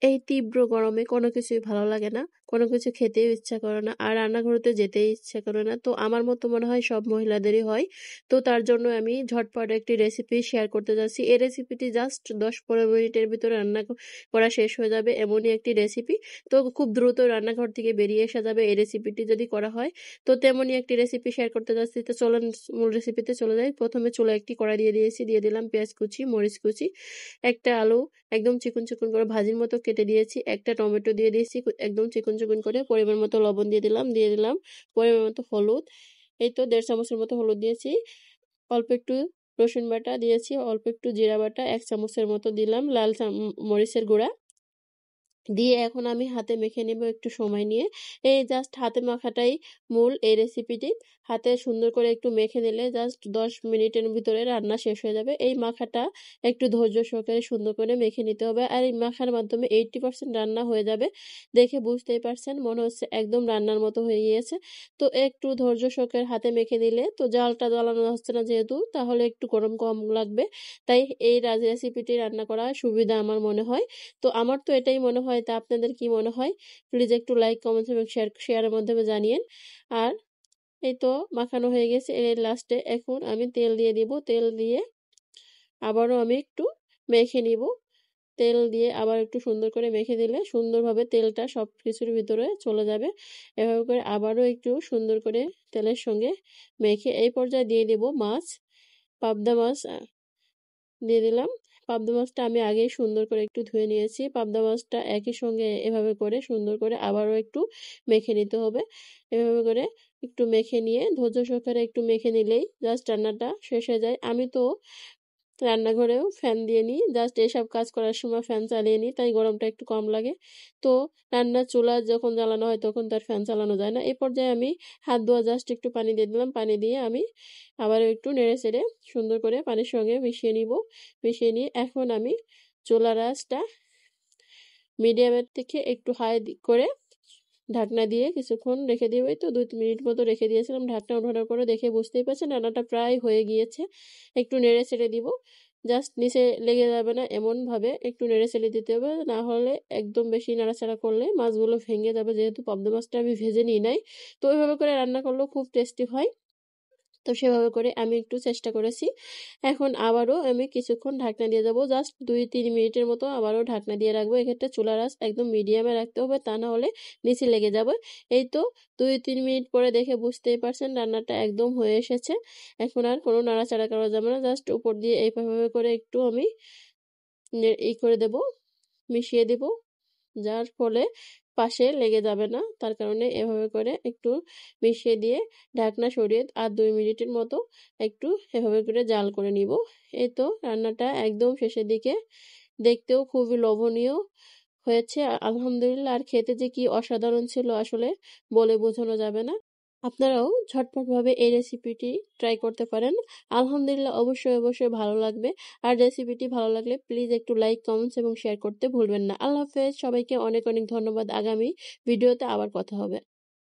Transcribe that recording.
এই তীব্র গরমে কোনো কিছুই ভালো লাগে না, কোনো কিছু খেতেও ইচ্ছা করে না, আর রান্নাঘরেতে যেতেই ইচ্ছা করে না। তো আমার মতো মনে হয় সব মহিলাদেরই হয়। তো তার জন্য আমি ঝটপট একটি রেসিপি শেয়ার করতে যাচ্ছি। এই রেসিপিটি জাস্ট 10-15 মিনিটের ভিতরে রান্না করা শেষ হয়ে যাবে, এমনই একটি রেসিপি। তো খুব দ্রুত রান্নাঘর থেকে বেরিয়ে আসা যাবে এই রেসিপিটি যদি করা হয়। তো তেমনই একটি রেসিপি শেয়ার করতে যাচ্ছি। তো চলেন মূল রেসিপিতে চলে যাই। প্রথমে চুলায় একটি কড়াই দিয়ে দিয়েছি, দিয়ে দিলাম পেঁয়াজ কুচি, মরিচ কুচি, একটা আলু একদম চিকন চিকন করে ভাজির মতো কেটে দিয়েছি, একটা টমেটো দিয়ে দিয়েছি একদম চিকন চিকন করে, পরিমাণ মতো লবণ দিয়ে দিলাম পরিমাণ মতো হলুদ, এই তো 1.5 চামচের মতো হলুদ দিয়েছি, অল্প একটু রসুন বাটা দিয়েছি, অল্প একটু জিরা বাটা 1 চামচের মতো দিলাম, লাল মরিচের গুঁড়া দিয়ে এখন আমি হাতে মেখে নেব একটু সময় নিয়ে। এই জাস্ট হাতে মাখাটাই মূল এই রেসিপিটি। হাতে সুন্দর করে একটু মেখে নিলে জাস্ট 10 মিনিটের ভিতরে রান্না শেষ হয়ে যাবে। এই মাখাটা একটু ধৈর্য সহকারে সুন্দর করে মেখে নিতে হবে, আর এই মাখার মাধ্যমে 80% রান্না হয়ে যাবে। দেখে বুঝতেই পারছেন, মনে হচ্ছে একদম রান্নার মতো হয়ে গিয়েছে। তো একটু ধৈর্য সহকারে হাতে মেখে নিলে, তো জালটা জ্বালানো হচ্ছে না যেহেতু, তাহলে একটু গরম কম লাগবে, তাই এই রেসিপিটি রান্না করা সুবিধা আমার মনে হয়। তো আমার তো এটাই মনে হয়, তা আপনাদের কি মনে হয়? প্লিজ একটু লাইক, কমেন্টস এবং শেয়ারের মাধ্যমে জানিয়েন। আর এই তো মাখানো হয়ে গেছে, এর লাস্টে এখন আমি তেল দিয়ে দিব। তেল দিয়ে আবারও আমি একটু মেখে নিব। তেল দিয়ে আবার একটু সুন্দর করে মেখে দিলে সুন্দরভাবে তেলটা সব কিছুর ভিতরে চলে যাবে। এভাবে করে আবারও একটু সুন্দর করে তেলের সঙ্গে মেখে এই পর্যায়ে দিয়ে দেব মাছ, পাবদা মাছ দিয়ে দিলাম। পাবদা মাছটা আমি আগেই সুন্দর করে একটু ধুয়ে নিয়েছি। পাবদা মাছটা একই সঙ্গে এভাবে করে সুন্দর করে আবারও একটু মেখে নিতে হবে। এভাবে করে একটু মেখে নিয়ে ধৈর্য সহকারে একটু মেখে নিলেই জাস্ট রান্নাটা শেষ হয়ে যায়। আমি তো রান্নাঘরেও ফ্যান দিয়ে নিই, জাস্ট এসব কাজ করার সময় ফ্যান চালিয়ে নিই, তাই গরমটা একটু কম লাগে। তো রান্নার চুলা যখন জ্বালানো হয় তখন তার ফ্যান চালানো যায় না। এই পর্যায়ে আমি হাত ধোয়া জাস্ট একটু পানি দিয়ে দিলাম, পানি দিয়ে আমি আবারও একটু নেড়ে চেড়ে সুন্দর করে পানির সঙ্গে মিশিয়ে নিব। মিশিয়ে নিয়ে এখন আমি চুলার আঁচটা মিডিয়ামের থেকে একটু হাই করে ঢাকনা দিয়ে কিছুক্ষণ রেখে দিব। এই তো 2-3 মিনিট মতো রেখে দিয়েছিলাম। ঢাকনা ওঠানোর পরে দেখে বুঝতেই পারছেন রান্নাটা প্রায় হয়ে গিয়েছে। একটু নেড়ে চেড়ে দিব, জাস্ট নিচে লেগে যাবে না এমনভাবে একটু নেড়ে চেড়ে দিতে হবে, না হলে একদম বেশি নাড়াচাড়া করলে মাছগুলো ভেঙে যাবে, যেহেতু পাবদা মাছটা আমি ভেজে নিই নাই। তো ওইভাবে করে রান্না করলেও খুব টেস্টি হয়। তো সেভাবে করে আমি একটু চেষ্টা করেছি। এখন আবারও আমি কিছুক্ষণ ঢাকনা দিয়ে যাব, জাস্ট 2-3 মিনিটের মতো আবারও ঢাকনা দিয়ে রাখবো। এক্ষেত্রে চুলার আঁচ একদম মিডিয়ামে রাখতে হবে, তা না হলে নিচে লেগে যাবে। এই তো 2-3 মিনিট পরে দেখে বুঝতেই পারছেন রান্নাটা একদম হয়ে এসেছে। এখন আর কোনো নাড়াচাড়া করা যাবে না, জাস্ট উপর দিয়ে এইভাবে করে একটু আমি করে দেব, মিশিয়ে দেব, যার ফলে পাশে লেগে যাবে না। তার কারণে এভাবে করে একটু মিশিয়ে দিয়ে ঢাকনা সরিয়ে আর 2 মিনিটের মতো একটু এভাবে করে জাল করে নিব। এই তো রান্নাটা একদম শেষের দিকে, দেখতেও খুবই লোভনীয় হয়েছে আলহামদুলিল্লাহ। আর খেতে যে কি অসাধারণ ছিল আসলে বলে বোঝানো যাবে না। আপনারাও ঝটপটভাবে এই রেসিপিটি ট্রাই করতে পারেন। আলহামদুলিল্লাহ, অবশ্যই ভালো লাগবে। আর রেসিপিটি ভালো লাগলে প্লিজ একটু লাইক, কমেন্টস এবং শেয়ার করতে ভুলবেন না। আল্লাহ হাফেজ, সবাইকে অনেক ধন্যবাদ। আগামী ভিডিওতে আবার কথা হবে।